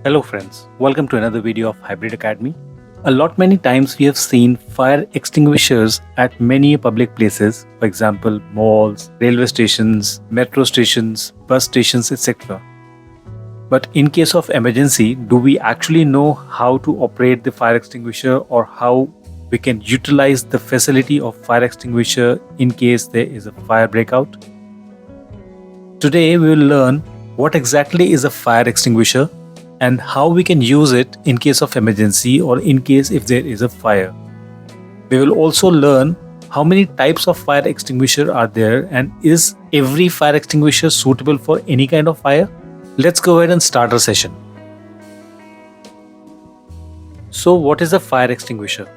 Hello friends, welcome to another video of Hybrid Academy. Many times we have seen fire extinguishers at many public places, for example malls, railway stations, metro stations, bus stations, etc. But in case of emergency, do we actually know how to operate the fire extinguisher or how we can utilize the facility of fire extinguisher in case there is a fire breakout? Today we will learn what exactly is a fire extinguisher and how we can use it in case of emergency or in case if there is a fire. We will also learn how many types of fire extinguisher are there and is every fire extinguisher suitable for any kind of fire? Let's go ahead and start our session. So what is a fire extinguisher?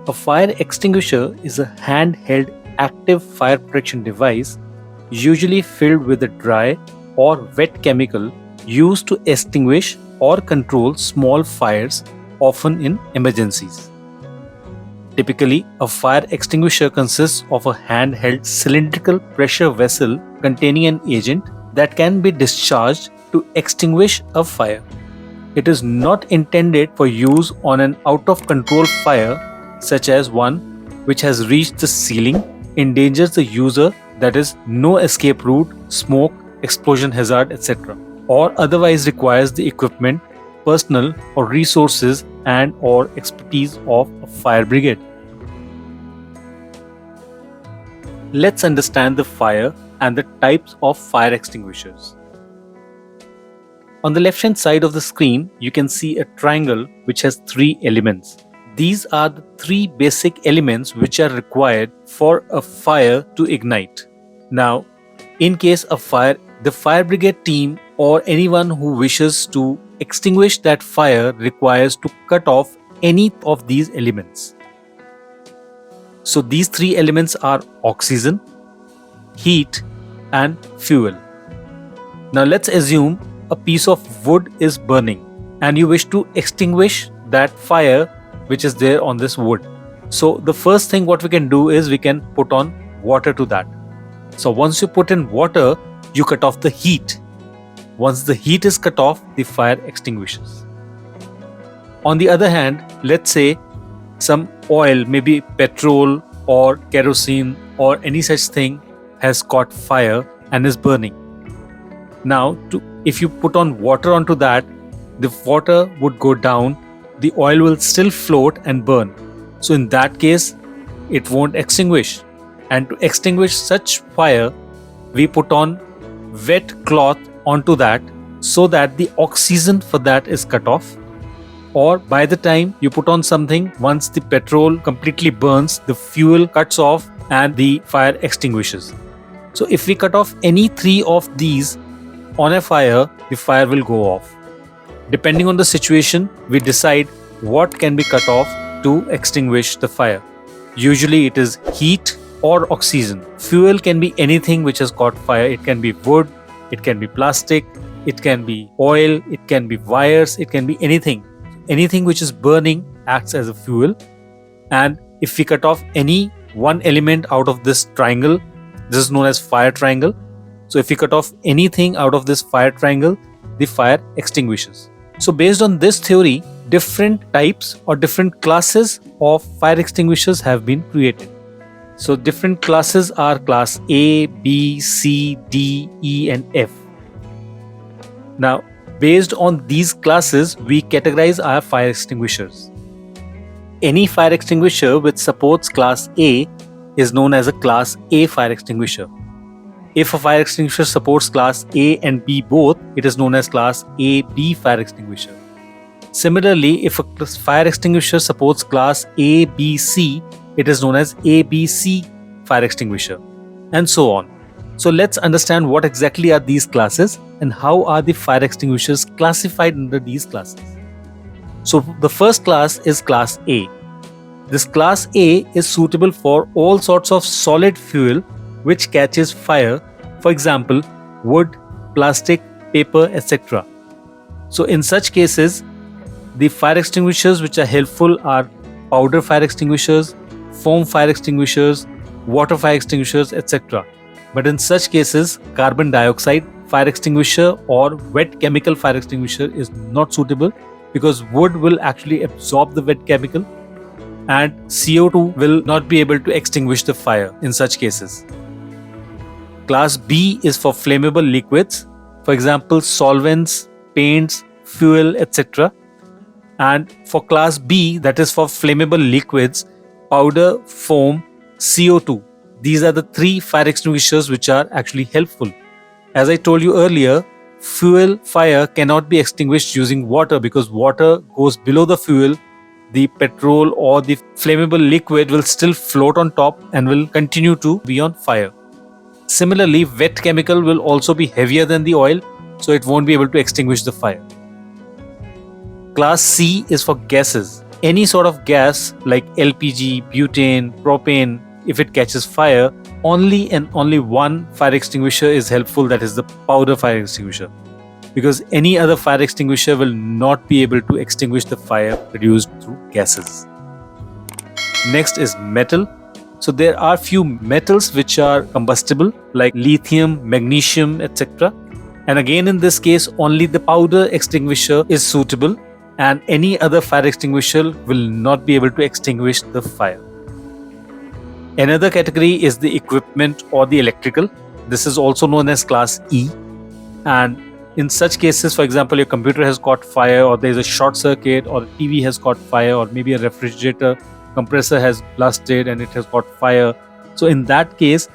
A fire extinguisher is a handheld active fire protection device usually filled with a dry or wet chemical used to extinguish or control small fires, often in emergencies. Typically, a fire extinguisher consists of a handheld cylindrical pressure vessel containing an agent that can be discharged to extinguish a fire. It is not intended for use on an out-of-control fire, such as one which has reached the ceiling, endangers the user, that is, no escape route, smoke, explosion hazard, etc., or otherwise requires the equipment, personnel or resources and or expertise of a fire brigade. Let's understand the fire and the types of fire extinguishers. On the left hand side of the screen, you can see a triangle which has three elements. These are the three basic elements which are required for a fire to ignite. Now, in case of fire, the fire brigade team or anyone who wishes to extinguish that fire requires to cut off any of these elements. So these three elements are oxygen, heat and fuel. Now let's assume a piece of wood is burning and you wish to extinguish that fire which is there on this wood. So the first thing what we can do is we can put on water to that. So once you put in water, you cut off the heat. Once the heat is cut off, the fire extinguishes. On the other hand, let's say some oil, maybe petrol or kerosene or any such thing has caught fire and is burning. Now, if you put on water onto that, the water would go down, the oil will still float and burn. So in that case, it won't extinguish. And to extinguish such fire, we put on wet cloth onto that so that the oxygen for that is cut off. Or by the time you put on something, once the petrol completely burns, the fuel cuts off and the fire extinguishes. So if we cut off any three of these on a fire, the fire will go off. Depending on the situation, we decide what can be cut off to extinguish the fire. Usually it is heat or oxygen. Fuel can be anything which has caught fire. It can be wood, it can be plastic, it can be oil, it can be wires, it can be anything. Anything which is burning acts as a fuel. And if we cut off any one element out of this triangle, this is known as fire triangle. So if we cut off anything out of this fire triangle, the fire extinguishes. So based on this theory, different types or different classes of fire extinguishers have been created. So different classes are class A, B, C, D, E and F. Now, based on these classes, we categorize our fire extinguishers. Any fire extinguisher which supports class A is known as a class A fire extinguisher. If a fire extinguisher supports class A and B both, it is known as class AB fire extinguisher. Similarly, if a fire extinguisher supports class A, B, C, it is known as ABC fire extinguisher, and so on. So let's understand what exactly are these classes and how are the fire extinguishers classified under these classes. So the first class is class A. This class A is suitable for all sorts of solid fuel which catches fire, for example, wood, plastic, paper, etc. So in such cases, the fire extinguishers which are helpful are powder fire extinguishers, foam fire extinguishers, water fire extinguishers, etc. But in such cases, carbon dioxide fire extinguisher or wet chemical fire extinguisher is not suitable, because wood will actually absorb the wet chemical and CO2 will not be able to extinguish the fire in such cases. Class B is for flammable liquids, for example solvents, paints, fuel, etc. And for class B, that is for flammable liquids, powder, foam, CO2. These are the three fire extinguishers which are actually helpful. As I told you earlier, fuel fire cannot be extinguished using water, because water goes below the fuel. The petrol or the flammable liquid will still float on top and will continue to be on fire. Similarly, wet chemical will also be heavier than the oil, so it won't be able to extinguish the fire. Class C is for gases. Any sort of gas like LPG, butane, propane, if it catches fire, only and only one fire extinguisher is helpful, that is the powder fire extinguisher, because any other fire extinguisher will not be able to extinguish the fire produced through gases. Next is metal. So there are few metals which are combustible like lithium, magnesium, etc. And again in this case only the powder extinguisher is suitable, and any other fire extinguisher will not be able to extinguish the fire. Another category is the equipment or the electrical. This is also known as class E, and in such cases, for example, your computer has caught fire, or there is a short circuit, or a TV has caught fire, or maybe a refrigerator compressor has blasted and it has caught fire. So in that case,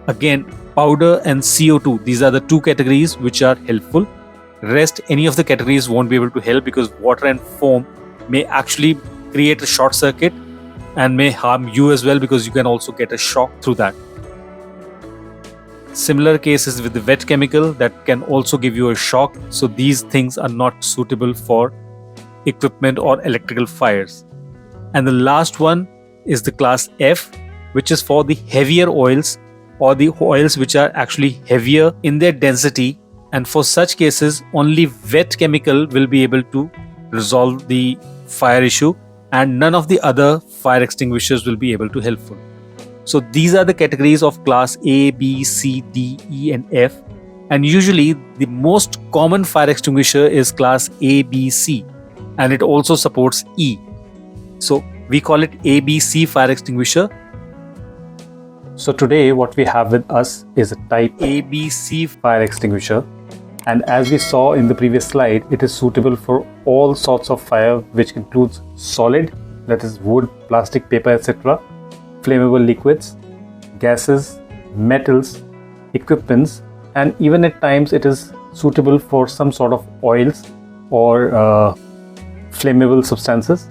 again, powder and CO2, these are the two categories which are helpful. Rest, any of the categories won't be able to help, because water and foam may actually create a short circuit and may harm you as well, because you can also get a shock through that. Similar cases with the wet chemical that can also give you a shock. So these things are not suitable for equipment or electrical fires. And the last one is the class F, which is for the heavier oils, or the oils which are actually heavier in their density. And for such cases, only wet chemical will be able to resolve the fire issue, and none of the other fire extinguishers will be able to helpful. So these are the categories of class A, B, C, D, E and F. And usually the most common fire extinguisher is class A, B, C, and it also supports E. So we call it ABC fire extinguisher. So today what we have with us is a type ABC fire extinguisher. And as we saw in the previous slide, it is suitable for all sorts of fire, which includes solid, that is wood, plastic, paper, etc., flammable liquids, gases, metals, equipments, and even at times it is suitable for some sort of oils or flammable substances.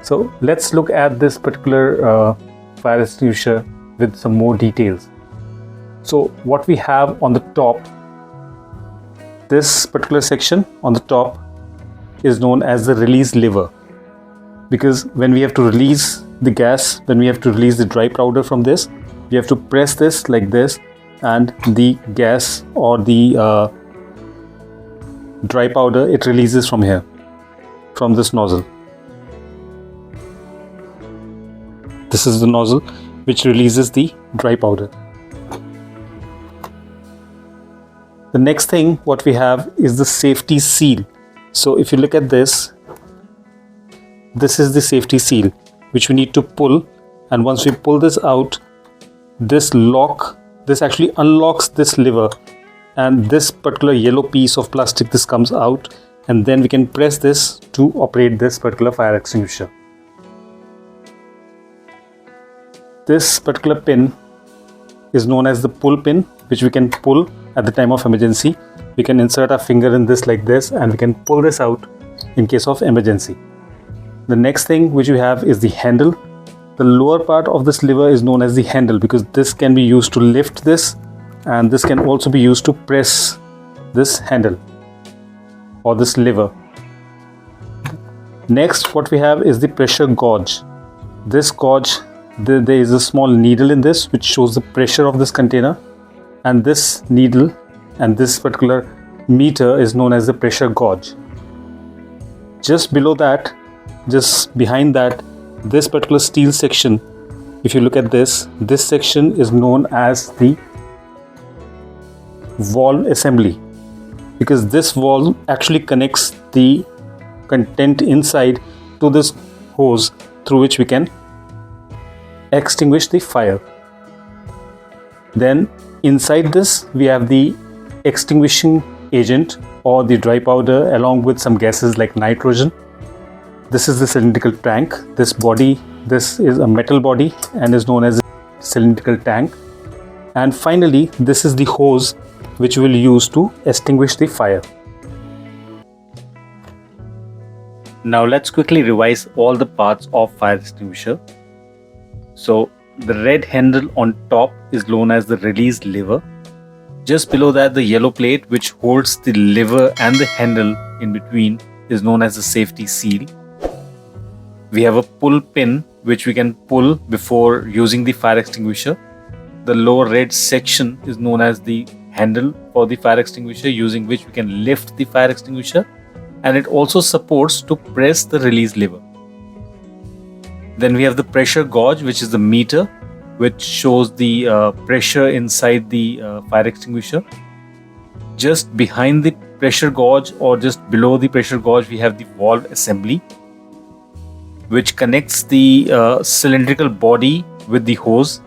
So let's look at this particular fire extinguisher with some more details. So what we have on the top, this particular section on the top is known as the release lever, because when we have to release the gas, when we have to release the dry powder from this, we have to press this like this, and the gas or the dry powder, it releases from here, from this nozzle. This is the nozzle which releases the dry powder. The next thing what we have is the safety seal. So if you look at this, this is the safety seal which we need to pull, and once we pull this out, this actually unlocks this lever, and this particular yellow piece of plastic, this comes out, and then we can press this to operate this particular fire extinguisher. This particular pin is known as the pull pin, which we can pull at the time of emergency. We can insert our finger in this like this, and we can pull this out in case of emergency. The next thing which we have is the handle. The lower part of this lever is known as the handle, because this can be used to lift this, and this can also be used to press this handle or this lever. Next what we have is the pressure gauge. This gauge, there is a small needle in this which shows the pressure of this container, and this needle and this particular meter is known as the pressure gauge. Just below that, just behind that, this particular steel section, if you look at this section is known as the valve assembly, because this valve actually connects the content inside to this hose through which we can extinguish the fire. Then inside this we have the extinguishing agent or the dry powder along with some gases like nitrogen. This is the cylindrical tank. This is a metal body and is known as a cylindrical tank. And finally, this is the hose which we will use to extinguish the fire. Now let's quickly revise all the parts of fire extinguisher. So the red handle on top is known as the release lever. Just below that, the yellow plate which holds the lever and the handle in between is known as the safety seal. We have a pull pin which we can pull before using the fire extinguisher. The lower red section is known as the handle for the fire extinguisher, using which we can lift the fire extinguisher, and it also supports to press the release lever. Then we have the pressure gauge, which is the meter which shows the pressure inside the fire extinguisher. Just behind the pressure gauge or just below the pressure gauge, we have the valve assembly which connects the cylindrical body with the hose.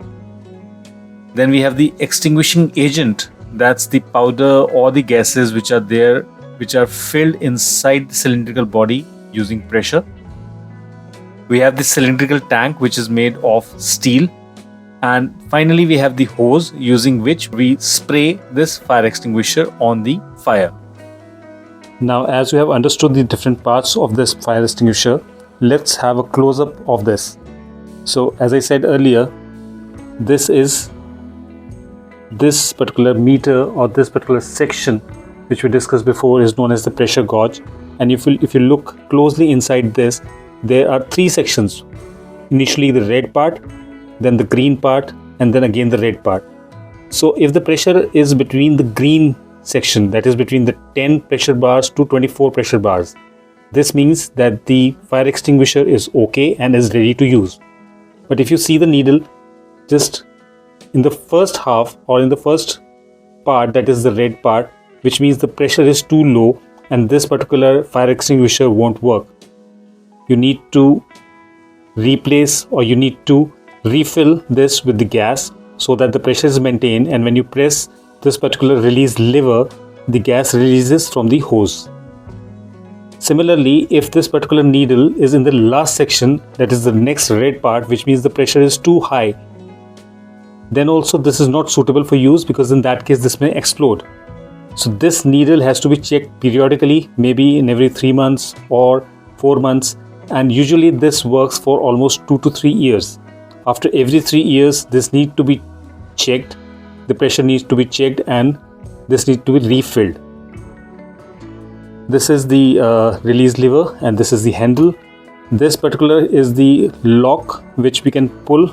Then we have the extinguishing agent, that's the powder or the gases which are there, which are filled inside the cylindrical body using pressure. We have the cylindrical tank which is made of steel. And finally we have the hose using which we spray this fire extinguisher on the fire. Now, as you have understood the different parts of this fire extinguisher, let's have a close-up of this. So as I said earlier, this particular meter or this particular section which we discussed before is known as the pressure gauge. And if you look closely inside this, there are three sections. Initially the red part, then the green part, and then again the red part. So if the pressure is between the green section, that is between the 10 pressure bars to 24 pressure bars, this means that the fire extinguisher is okay and is ready to use. But if you see the needle just in the first half or in the first part, that is the red part, which means the pressure is too low and this particular fire extinguisher won't work. You need to replace or you need to refill this with the gas so that the pressure is maintained, and when you press this particular release lever, the gas releases from the hose. Similarly, if this particular needle is in the last section, that is the next red part, which means the pressure is too high, then also this is not suitable for use, because in that case this may explode. So this needle has to be checked periodically, maybe in every 3 months or 4 months, and usually this works for almost 2 to 3 years. After every 3 years, this needs to be checked, the pressure needs to be checked, and this needs to be refilled. This is the release lever and this is the handle. This particular is the lock which we can pull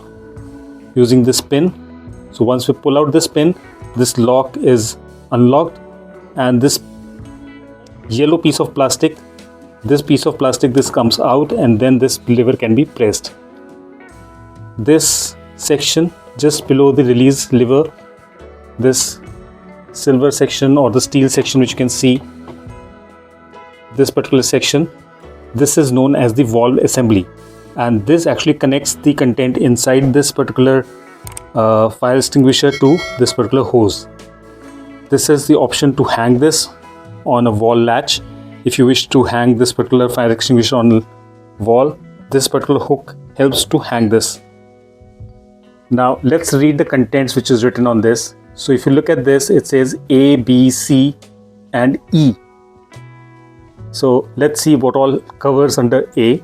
using this pin. So once we pull out this pin, this lock is unlocked, and this yellow piece of plastic, this comes out, and then this lever can be pressed. This section just below the release lever, this silver section or the steel section which you can see, this particular section, this is known as the valve assembly, and this actually connects the content inside this particular fire extinguisher to this particular hose. This is the option to hang this on a wall latch. If you wish to hang this particular fire extinguisher on a wall, this particular hook helps to hang this. Now let's read the contents which is written on this. So if you look at this, it says A, B, C and E. So let's see what all covers under A.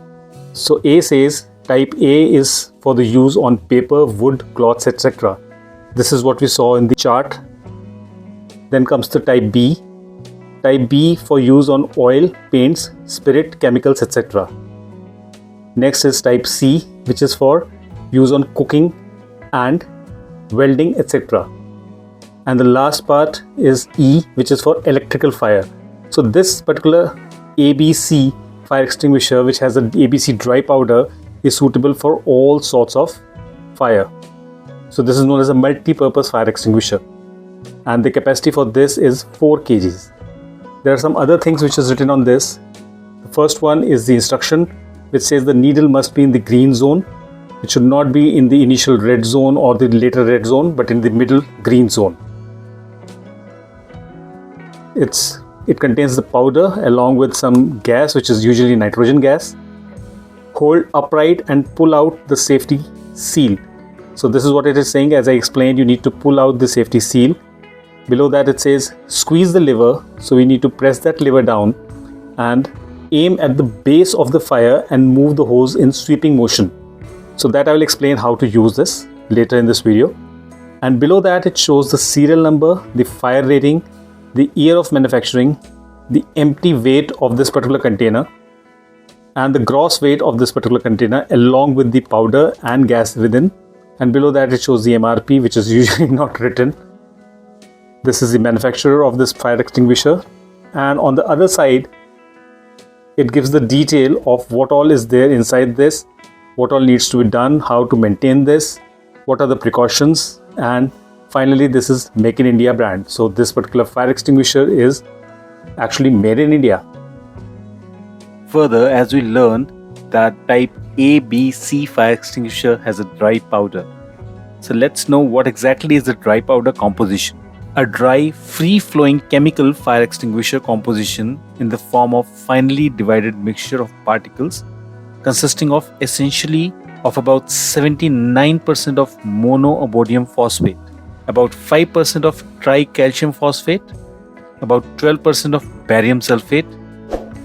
So A says type A is for the use on paper, wood, cloths, etc. This is what we saw in the chart. Then comes the type B. Type B for use on oil, paints, spirit, chemicals, etc. Next is type C, which is for use on cooking and welding, etc. And the last part is E, which is for electrical fire. So this particular ABC fire extinguisher, which has an ABC dry powder, is suitable for all sorts of fire. So this is known as a multi-purpose fire extinguisher. and the capacity for this is 4 kgs. There are some other things which is written on this. The first one is the instruction which says the needle must be in the green zone. It should not be in the initial red zone or the later red zone, but in the middle green zone. It contains the powder along with some gas, which is usually nitrogen gas. Hold upright and pull out the safety seal. So this is what it is saying. As I explained, you need to pull out the safety seal. Below that it says squeeze the lever. So we need to press that lever down and aim at the base of the fire and move the hose in sweeping motion. So that I will explain how to use this later in this video. And below that it shows the serial number, the fire rating, the year of manufacturing, the empty weight of this particular container, and the gross weight of this particular container along with the powder and gas within. And below that it shows the MRP, which is usually not written. This is the manufacturer of this fire extinguisher, and on the other side it gives the detail of what all is there inside this, what all needs to be done, how to maintain this, what are the precautions, and finally this is Make in India brand. So this particular fire extinguisher is actually made in India. Further, as we learned that type A, B, C fire extinguisher has a dry powder. So let's know what exactly is the dry powder composition. A dry, free-flowing chemical fire extinguisher composition in the form of finely divided mixture of particles consisting of essentially of about 79% of monoammonium phosphate, about 5% of tricalcium phosphate, about 12% of barium sulfate,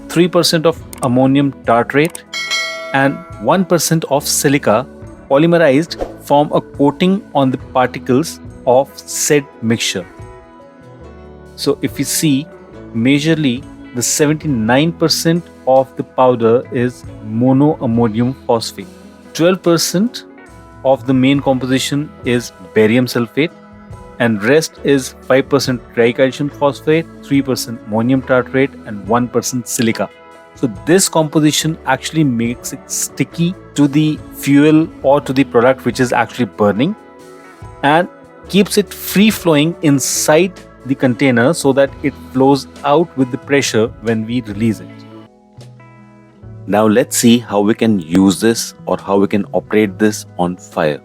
3% of ammonium tartrate, and 1% of silica polymerized form a coating on the particles of said mixture. So if you see, majorly the 79% of the powder is monoammonium phosphate. 12% of the main composition is barium sulfate, and rest is 5% tricalcium phosphate, 3% ammonium tartrate, and 1% silica. So this composition actually makes it sticky to the fuel or to the product which is actually burning, and keeps it free flowing inside the container so that it flows out with the pressure when we release it. Now let's see how we can use this or how we can operate this on fire.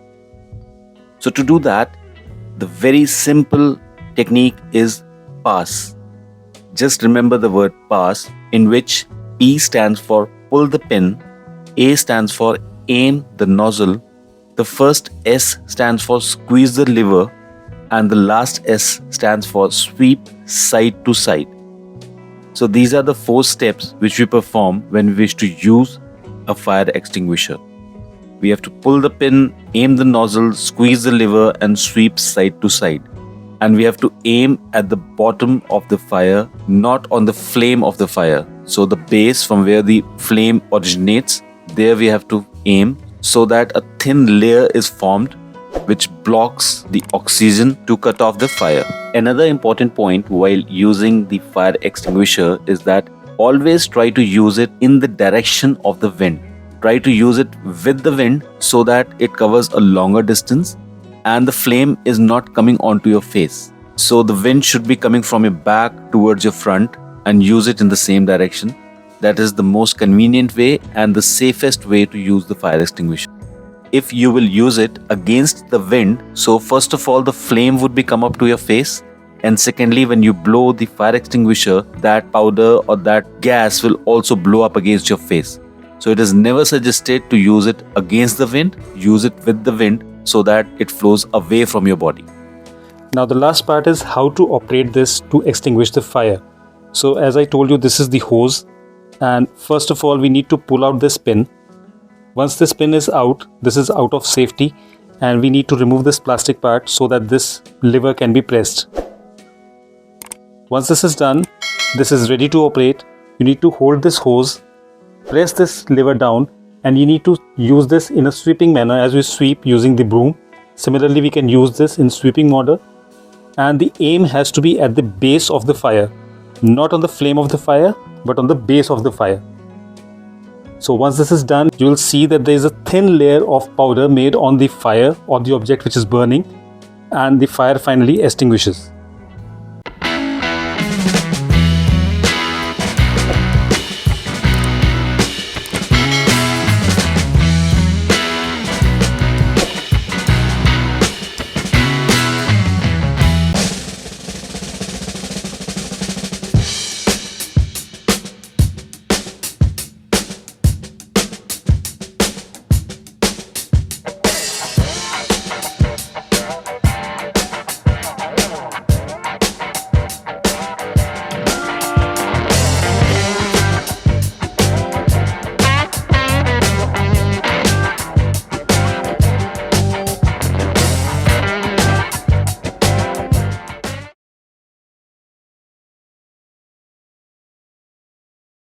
So to do that, the very simple technique is pass. Just remember the word pass, in which P stands for pull the pin, A stands for aim the nozzle, the first S stands for squeeze the lever, and the last S stands for sweep side to side. So these are the 4 steps which we perform when we wish to use a fire extinguisher. We have to pull the pin, aim the nozzle, squeeze the lever, and sweep side to side. And we have to aim at the bottom of the fire, not on the flame of the fire. So the base from where the flame originates, there we have to aim so that a thin layer is formed which blocks the oxygen to cut off the fire. Another important point while using the fire extinguisher is that always try to use it in the direction of the wind. Try to use it with the wind so that it covers a longer distance and the flame is not coming onto your face. So the wind should be coming from your back towards your front, and use it in the same direction. That is the most convenient way and the safest way to use the fire extinguisher. If you will use it against the wind, so first of all the flame would be come up to your face, and secondly when you blow the fire extinguisher, that powder or that gas will also blow up against your face. So it is never suggested to use it against the wind. Use it with the wind so that it flows away from your body. Now the last part is how to operate this to extinguish the fire. So as I told you, this is the hose, and first of all we need to pull out this pin. Once this pin is out, this is out of safety, and we need to remove this plastic part so that this lever can be pressed. Once this is done, this is ready to operate. You need to hold this hose, press this lever down, and you need to use this in a sweeping manner as we sweep using the broom. Similarly, we can use this in sweeping mode, and the aim has to be at the base of the fire, not on the flame of the fire, but on the base of the fire. So once this is done, you will see that there is a thin layer of powder made on the fire or the object which is burning, and the fire finally extinguishes.